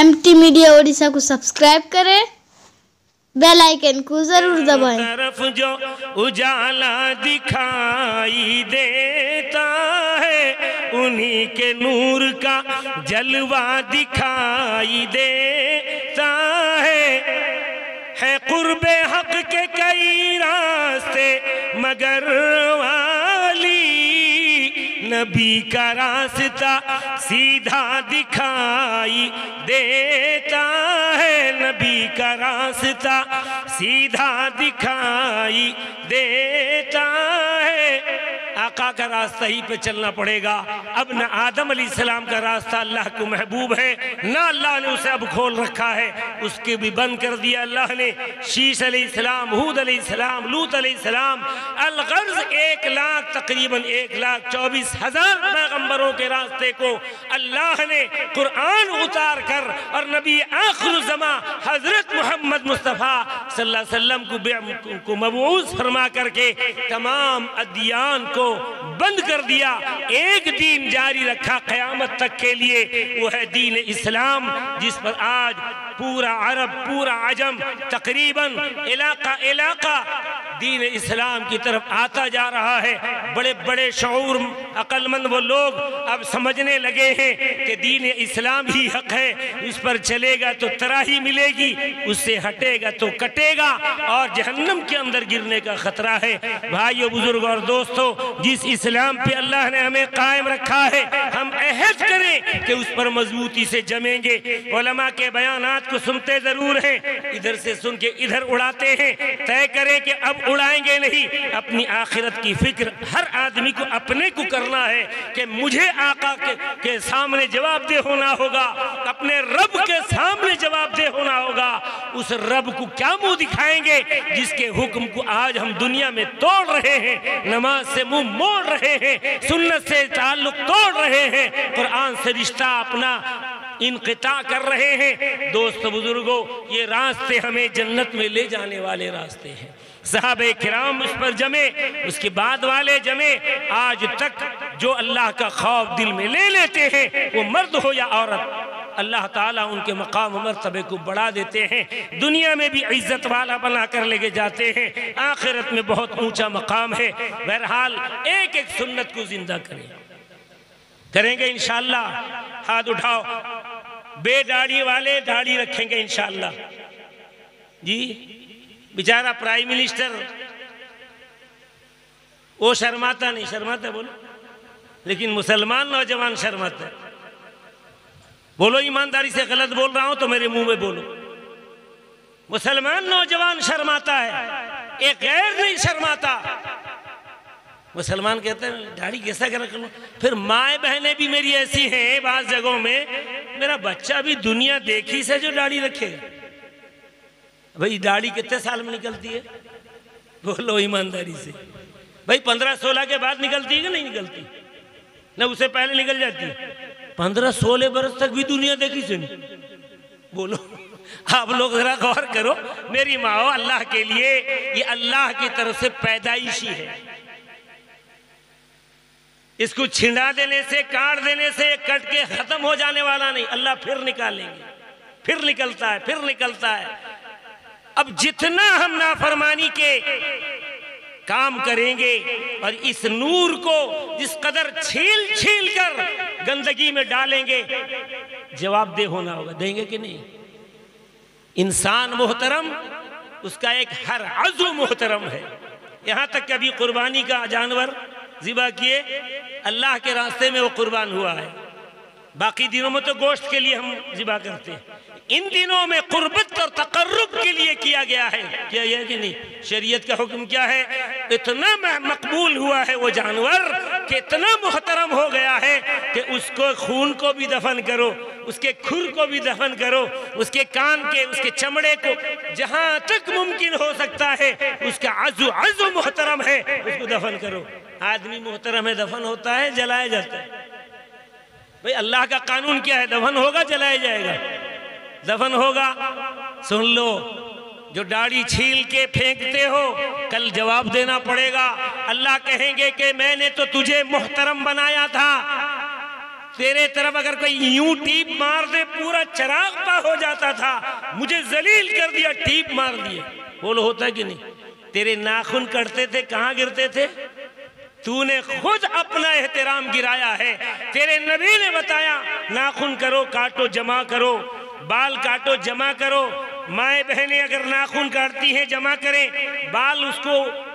MT media Odisha को subscribe करें, bell icon को जरूर दबाएं। तरफ जो उजाला दिखाई देता है उन्हीं के नूर का जलवा दिखाई देता है कुर्बे हक के कई रास्ते मगर वाली नबी का रास्ता सीधा दिखाई देता है, नबी का रास्ता सीधा दिखाई देता है। आका का रास्ता ही पे चलना पड़ेगा। अब न आदम अलैहिस्सलाम का रास्ता अल्लाह को महबूब है, ना अल्लाह ने उसे अब खोल रखा है, उसके भी बंद कर दिया अल्लाह ने। शीश अलैहिस्सलाम, हूद अलैहिस्सलाम, लूत अलैहिस्सलाम, अलगर्ज 1 लाख तकरीबन 1,24,000 पैगंबरों के रास्ते को अल्लाह ने कुरान उतार कर और नबी आखिर ज़मा हजरत मोहम्मद मुस्तफ़ा सल्लल्लाहु अलैहि वसल्लम को मबऊस फरमा करके तमाम अदियान को बंद कर दिया। एक दीन जारी रखा क़यामत तक के लिए, वो है दीन इस्लाम, जिस पर आज पूरा अरब, पूरा अजम, तकरीबन इलाका दीन इस्लाम की तरफ आता जा रहा है। बड़े बड़े शऊर अक्लमंद वो लोग अब समझने लगे हैं कि दीन इस्लाम ही हक है, इस पर चलेगा तो तराही मिलेगी, उससे हटेगा तो कटेगा और जहन्नम के अंदर गिरने का खतरा है। भाइयों, बुजुर्ग और दोस्तों, जिस इस्लाम पे अल्लाह ने हमें कायम रखा है, हम अहद करें कि उस पर मजबूती से जमेंगे। उलमा के बयानात को सुनते जरूर हैं, इधर से सुन के इधर उड़ाते हैं। तय करें कि अब उड़ाएंगे नहीं, अपनी आखिरत की फिक्र हर आदमी को अपने को करना है कि मुझे आका के सामने जवाबदेह होना होगा, अपने रब के सामने जवाबदेह होना होगा। उस रब को क्या मुंह दिखाएंगे जिसके हुक्म को आज हम दुनिया में तोड़ रहे हैं, नमाज से मुंह मोड़ रहे हैं, सुन्नत से ताल्लुक तोड़ रहे हैं, कुरान से रिश्ता अपना इनक़िता कर रहे हैं। दोस्तों बुजुर्गों, ये रास्ते हमें जन्नत में ले जाने वाले रास्ते हैं। सहाबे किराम उस पर जमे, उसके बाद वाले जमे। आज तक जो अल्लाह का खौफ दिल में ले लेते हैं, वो मर्द हो या औरत, अल्लाह ताला उनके मकाम मर्तबे को बढ़ा देते हैं, दुनिया में भी इज्जत वाला बना कर लेके जाते हैं, आखिरत में बहुत ऊंचा मकाम है। बहरहाल एक एक सुन्नत को जिंदा करेंगे इंशाअल्लाह। हाथ उठाओ, बेदाढ़ी वाले दाढ़ी रखेंगे इंशाअल्लाह। जी, बेचारा प्राइम मिनिस्टर वो शर्माता नहीं, शर्माता बोलो, लेकिन मुसलमान नौजवान शर्माता। बोलो ईमानदारी से, गलत बोल रहा हूं तो मेरे मुंह में बोलो। मुसलमान नौजवान शर्माता है, एक गैर नहीं शर्माता। मुसलमान कहते हैं दाढ़ी कैसा कर लो, फिर माए बहनें भी मेरी ऐसी हैं बाज़ जगहों में, मेरा बच्चा भी दुनिया देखी से जो दाढ़ी रखेगा। भाई दाढ़ी कितने साल में निकलती है? बोलो ईमानदारी से भाई, 15-16 के बाद निकलती है कि नहीं निकलती? ना उससे पहले निकल जाती है? 15-16 बरस तक भी दुनिया देखी से नहीं। बोलो, आप लोग जरा गौर करो। मेरी माँ, अल्लाह के लिए ये अल्लाह की तरफ से पैदाइशी है, इसको छिंडा देने से, काट देने से कट के खत्म हो जाने वाला नहीं, अल्लाह फिर निकालेंगे, फिर निकलता है, फिर निकलता है। अब जितना हम नाफरमानी के काम करेंगे और इस नूर को जिस कदर छील छील कर गंदगी में डालेंगे, जवाबदेह होना होगा। देंगे कि नहीं? इंसान मोहतरम, उसका एक हर अज़्व मोहतरम है। यहाँ तक कभी कुर्बानी का जानवर ज़िबा किए, अल्लाह के रास्ते में वो कुर्बान हुआ है। बाकी दिनों में तो गोश्त के लिए हम ज़िबा करते हैं, इन दिनों में कुर्बत और तकर्रुब के लिए किया गया है। क्या है कि नहीं? शरीयत का हुक्म क्या है? इतना मकबूल हुआ है वो जानवर कि इतना मुहतरम हो गया है कि उसको खून को भी दफन करो, उसके खुर को भी दफन करो, उसके कान के, उसके चमड़े को, जहां तक मुमकिन हो सकता है उसका अज़्व मुहतरम है, उसको दफन करो। आदमी मुहतरम है, दफन होता है, जलाया जाता है। भाई अल्लाह का कानून क्या है? दफन होगा, जलाया जाएगा। दफन होगा। सुन लो, जो दाढ़ी छील के फेंकते हो, कल जवाब देना पड़ेगा। अल्लाह कहेंगे कि मैंने तो तुझे मुहतरम बनाया था, तेरे तरफ अगर कोई यूं टीप मार दे पूरा चिराग पा हो जाता था, मुझे जलील कर दिया, टीप मार दिए। बोलो होता कि नहीं? तेरे नाखून कटते थे, कहाँ गिरते थे? तूने खुद अपना एहतराम गिराया है। तेरे नबी ने बताया नाखून करो, काटो, जमा करो, बाल काटो, जमा करो। माए बहनें अगर नाखून काटती हैं जमा करें, बाल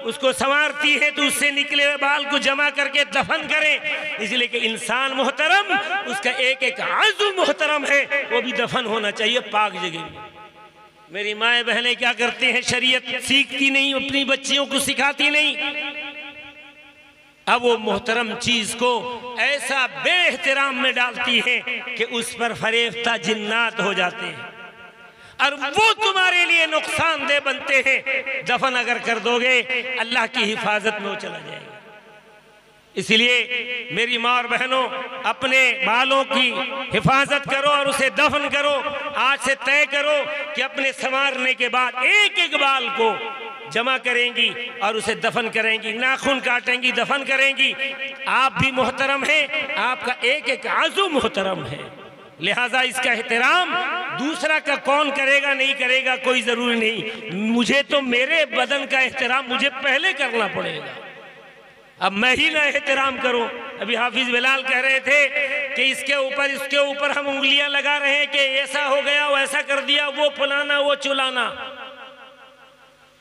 उसको संवारती है तो उससे निकले हुए बाल को जमा करके दफन करें। इसलिए कि इंसान मोहतरम, उसका एक एक आज़ू मोहतरम है, वो भी दफन होना चाहिए पाक जगह। मेरी माए बहनें क्या करते हैं? शरीयत सीखती नहीं, अपनी बच्चियों को सिखाती नहीं। अब वो मोहतरम चीज को ऐसा बेएहतराम में डालती है कि उस पर फरेफ्ता जिन्नात हो जाते हैं और वो तुम्हारे लिए नुकसानदेह बनते हैं। दफन अगर कर दोगे अल्लाह की हिफाजत में वो चला जाएगा। इसलिए मेरी माँ और बहनों, अपने बालों की हिफाजत करो और उसे दफन करो। आज से तय करो कि अपने संवारने के बाद एक एक बाल को जमा करेंगी और उसे दफन करेंगी, नाखून काटेंगी, दफन करेंगी। आप भी मोहतरम हैं, आपका एक एक आज़ू मोहतरम है, लिहाजा इसका एहतराम दूसरा का कौन करेगा नहीं करेगा कोई जरूरी नहीं। मुझे तो मेरे बदन का एहतराम मुझे पहले करना पड़ेगा। अब मैं ही ना एहतराम करूं। अभी हाफिज बिलाल कह रहे थे कि इसके ऊपर हम उंगलियां लगा रहे हैं कि ऐसा हो गया, वो ऐसा कर दिया, वो फलाना, वो चुलाना।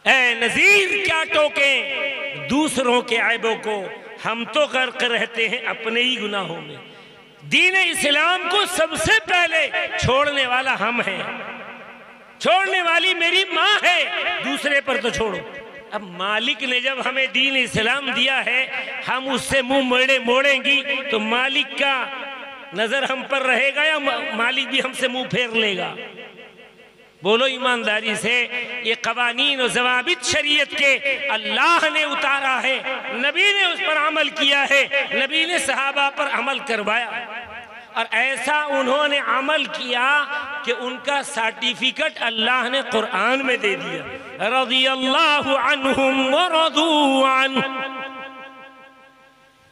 ऐ नजीर क्या टोके दूसरों के ऐबों को, हम तो गर्क रहते हैं अपने ही गुनाहों में। दीन इस्लाम को सबसे पहले छोड़ने वाला हम हैं, छोड़ने वाली मेरी माँ है, दूसरे पर तो छोड़ो। अब मालिक ने जब हमें दीन इस्लाम दिया है, हम उससे मुंह मोड़ेंगी तो मालिक का नजर हम पर रहेगा या मालिक भी हमसे मुंह फेर लेगा? बोलो ईमानदारी से। ये कवानीन और ज़वाबित शरीयत के अल्लाह ने उतारा है, नबी ने उस पर अमल किया है, नबी ने सहाबा पर अमल करवाया और ऐसा उन्होंने अमल किया कि उनका सर्टिफिकेट अल्लाह ने कुरान में दे दिया, रज़ियल्लाहु अन्हुम व रज़ू अन्हु,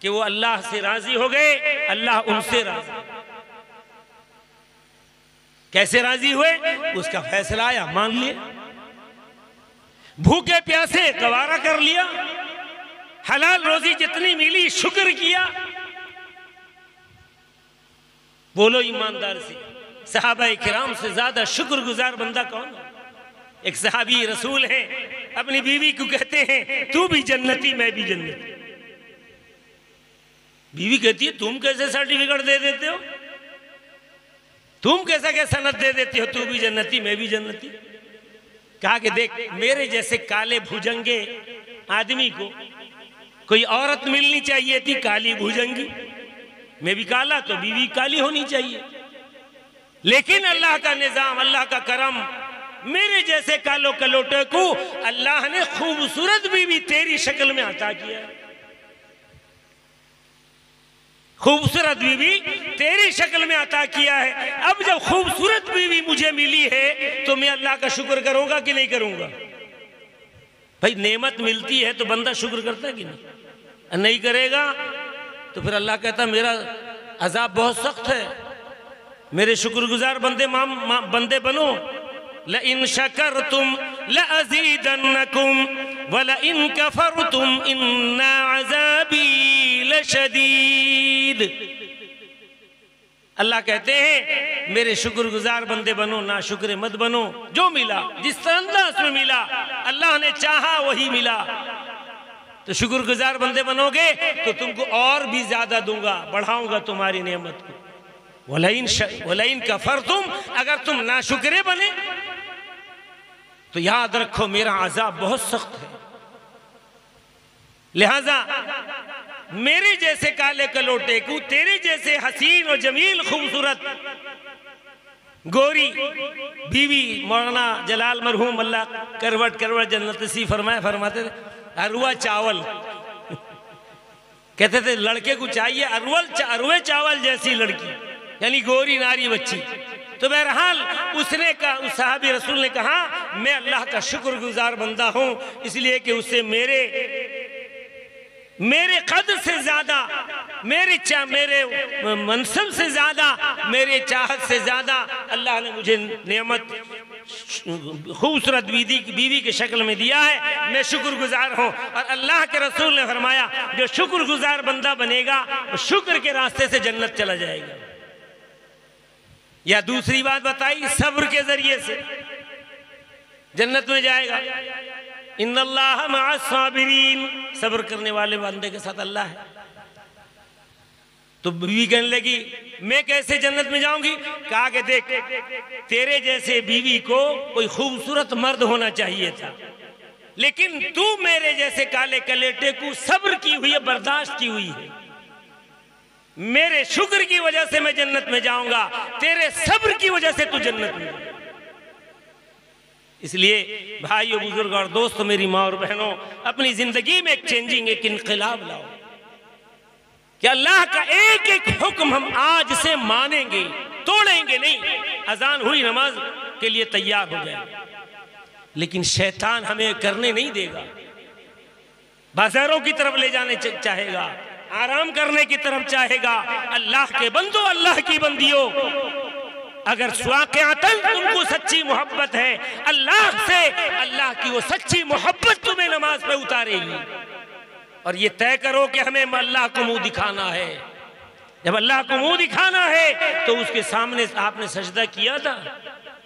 कि वो अल्लाह से राजी हो गए, अल्लाह उनसे राजी। कैसे राजी हुए? उसका फैसला आया, मान लिए। भूखे प्यासे गवारा कर लिया, हलाल रोजी जितनी मिली शुक्र किया। बोलो ईमानदार से, सहाबा किराम से ज्यादा शुक्रगुजार बंदा कौन है? एक सहाबी रसूल हैं, अपनी बीवी को कहते हैं तू भी जन्नती मैं भी जन्नती। बीवी कहती है तुम कैसे सर्टिफिकेट दे देते हो, तुम कैसा सनद दे देते हो, तू भी जन्नती मैं भी जन्नती। कहा कि देख, मेरे जैसे काले भुजंगे आदमी को कोई औरत मिलनी चाहिए थी काली भुजंगी, मैं भी काला तो बीवी काली होनी चाहिए। लेकिन अल्लाह का निजाम, अल्लाह का करम, मेरे जैसे कालो कलोटे को अल्लाह ने खूबसूरत बीवी तेरी शक्ल में अता किया है। खूबसूरत बीवी तेरी शक्ल में अता किया है। अब जब खूबसूरत बीवी मुझे मिली है तो मैं अल्लाह का शुक्र करूंगा कि नहीं करूंगा? भाई नेमत मिलती है तो बंदा शुक्र करता है कि नहीं? नहीं करेगा तो फिर अल्लाह कहता मेरा अजाब बहुत सख्त है। मेरे शुक्रगुजार बंदे बनो। ल इन शकरतुम ल अज़ीदन्नकुम व ल इन कफरतुम इन्ना अज़ाबी लशदीद। अल्लाह कहते हैं मेरे शुक्रगुजार बंदे बनो, ना शुक्र मत बनो। जो मिला जिस अंदाज में मिला, अल्लाह ने चाहा वही मिला। तो शुक्रगुजार बंदे बनोगे तो तुमको और भी ज्यादा दूंगा, बढ़ाऊंगा तुम्हारी नेमत को। वलइन कफरतुम, अगर तुम नाशुक्रे बने तो याद रखो मेरा अजाब बहुत सख्त है। लिहाजा मेरे जैसे काले कलोटे को, तेरे जैसे हसीन और जमील खूबसूरत गोरी बीवी, मौलाना जलाल मरहूम अल्लाह करवट जन्नत नसीब फरमाते थे, अरुआ चावल कहते थे लड़के को चाहिए अरुए चावल जैसी लड़की, यानी गोरी नारी बच्ची। तो बहरहाल उसने कहा, उस साहबी रसूल ने कहा मैं अल्लाह का शुक्रगुजार बंदा हूं, इसलिए कि उससे मेरे मेरे कद से ज्यादा, मेरे मनसब से ज्यादा, मेरे चाहत से ज्यादा अल्लाह ने मुझे नेमत खूबसूरत बीवी की शक्ल में दिया है। मैं शुक्रगुजार हूँ। और अल्लाह के रसूल ने फरमाया जो शुक्रगुजार बंदा बनेगा वो शुक्र के रास्ते से जन्नत चला जाएगा। या दूसरी बात बताई, सब्र के जरिए से जन्नत में जाएगा। इन्नल्लाह मअस साबिरीन, सब्र करने वाले बंदे के साथ अल्लाह है। तो बीवी कहने लगी मैं कैसे जन्नत में जाऊंगी? कहा कि देख, तेरे जैसे बीवी को कोई खूबसूरत मर्द होना चाहिए था, लेकिन तू मेरे जैसे काले कलेटे को सब्र की हुई है, बर्दाश्त की हुई है। मेरे शुक्र की वजह से मैं जन्नत में जाऊंगा, तेरे सब्र की वजह से तू जन्नत में जाएगा। इसलिए भाइयों, बुजुर्ग और दोस्तों, मेरी माँ और बहनों, अपनी जिंदगी में एक चेंजिंग, एक इनकलाब लाओ कि अल्लाह का एक एक हुक्म हम आज से मानेंगे, तोड़ेंगे नहीं। अजान हुई, नमाज के लिए तैयार हो जाए, लेकिन शैतान हमें करने नहीं देगा। बाजारों की तरफ ले जाने चाहेगा, आराम करने की तरफ चाहेगा। अल्लाह के बंदो, अल्लाह की बंदियों, अगर स्वाक़िअतन तुमको सच्ची मोहब्बत है अल्लाह से, अल्लाह की वो सच्ची मोहब्बत तुम्हें नमाज पे उतारेगी। और ये तय करो कि हमें अल्लाह को मुंह दिखाना है। जब अल्लाह को मुंह दिखाना है तो उसके सामने आपने सजदा किया था?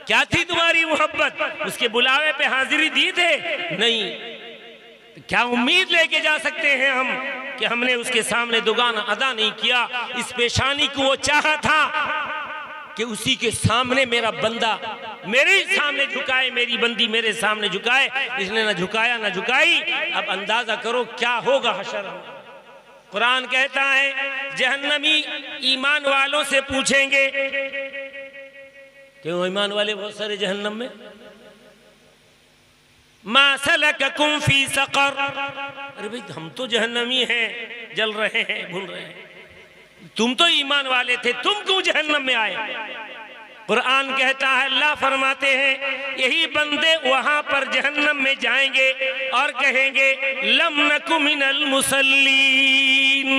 क्या थी तुम्हारी मोहब्बत? उसके बुलावे पे हाजिरी दी थे? नहीं। क्या उम्मीद लेके जा सकते हैं हम कि हमने उसके सामने दुगाना अदा नहीं किया? इस पेशानी को वो चाहा था कि उसी के सामने मेरा बंदा मेरे सामने झुकाए, मेरी बंदी मेरे सामने झुकाए। इसने ना झुकाया ना झुकाई। अब अंदाजा करो क्या होगा हशर। कुरान कहता है जहन्नमी ईमान वालों से पूछेंगे, क्यों ईमान वाले बहुत सारे जहन्नम में, मा सलककुम फी सकर। अरे भाई, हम तो जहन्नमी हैं, जल रहे हैं, भूल रहे हैं। तुम तो ईमान वाले थे, तुम क्यों जहन्नम में आए? कुरान कहता है, अल्लाह फरमाते हैं यही बंदे वहां पर जहन्नम में जाएंगे और कहेंगे लम नकु मिनल मुसल्लीन,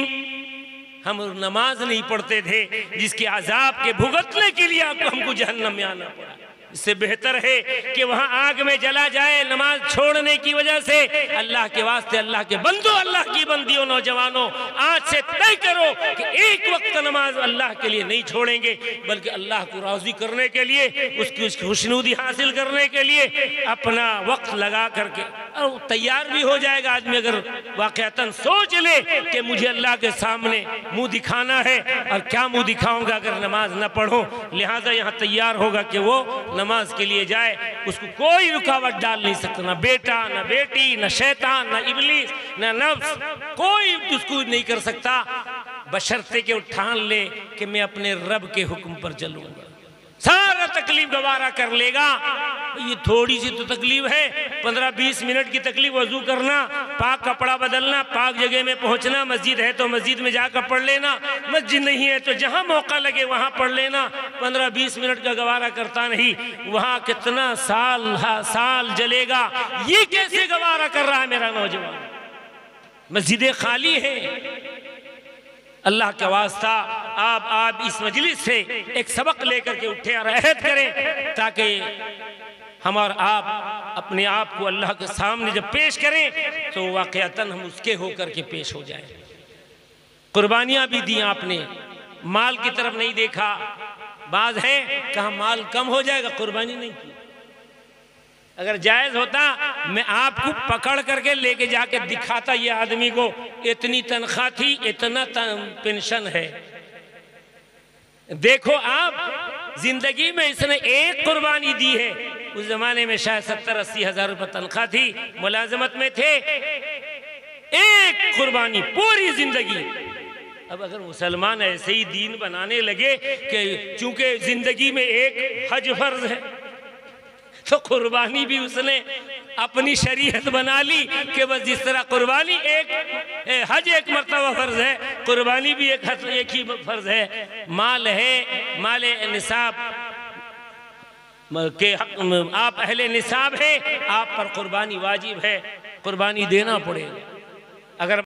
हम नमाज नहीं पढ़ते थे जिसके अजाब के भुगतने के लिए हमको जहन्नम में आना पड़ा। इससे बेहतर है कि वहां आग में जला जाए नमाज छोड़ने की वजह से। अल्लाह के वास्ते, अल्लाह के बंदो, अल्लाह की बंदियों, नौजवानों, आज से तय करो कि एक वक्त नमाज अल्लाह के लिए नहीं छोड़ेंगे, बल्कि अल्लाह को राजी करने के लिए, उसकी खुशनुदी हासिल करने के लिए अपना वक्त लगा करके और तैयार भी हो जाएगा आदमी। अगर वाकईतन सोच ले कि मुझे अल्लाह के सामने मुंह दिखाना है, और क्या मुंह दिखाऊंगा अगर नमाज न पढ़ूं, लिहाजा यहाँ तैयार होगा कि वो नमाज के लिए जाए। उसको कोई रुकावट डाल नहीं सकता, ना बेटा, ना बेटी, ना शैतान, ना इब्लीस, ना नफ्स, कोई उसको नहीं कर सकता, बशर्ते के ठान ले कि मैं अपने रब के हुक्म पर चलूंगा। सारा तकलीफ गवारा कर लेगा। ये थोड़ी सी तो तकलीफ है, 15-20 मिनट की तकलीफ, वजू करना, पाक कपड़ा बदलना, पाक जगह में पहुंचना, मस्जिद है तो मस्जिद में जाकर पढ़ लेना, मस्जिद नहीं है तो जहां मौका लगे वहां पढ़ लेना। 15-20 मिनट का गवारा करता नहीं, वहां कितना साल जलेगा। ये कैसे गवारा कर रहा है मेरा नौजवान? मस्जिदें खाली है। अल्लाह का वास्ता आप इस मजलिस से एक सबक लेकर के उठे और अहद करें, ताकि हम और आप अपने आप को अल्लाह के सामने जब पेश करें तो वाकईतन हम उसके होकर के पेश हो जाएं। कुर्बानियाँ भी दी आपने, माल की तरफ नहीं देखा। बाज है कहा माल कम हो जाएगा, कुर्बानी नहीं की। अगर जायज होता मैं आपको पकड़ करके लेके जाके दिखाता, ये आदमी को इतनी तनख्वाह थी, इतना पेंशन है। देखो आप, जिंदगी में इसने एक कुर्बानी दी है। उस जमाने में शायद 70-80 हज़ार रुपये तनख्वाह थी, मुलाजमत में थे। एक कुर्बानी पूरी जिंदगी। अब अगर मुसलमान ऐसे ही दीन बनाने लगे कि चूंकि जिंदगी में एक हज फर्ज है, तो कुर्बानी भी उसने अपनी शरीयत बना ली कि बस जिस तरह कुर्बानी हज एक मर्तबा फर्ज है, कुर्बानी भी एक ही फर्ज है। माल है, माल निसाब के आप अहले निसाब है, आप पर कुर्बानी वाजिब है, कुर्बानी देना पड़ेगा। अगर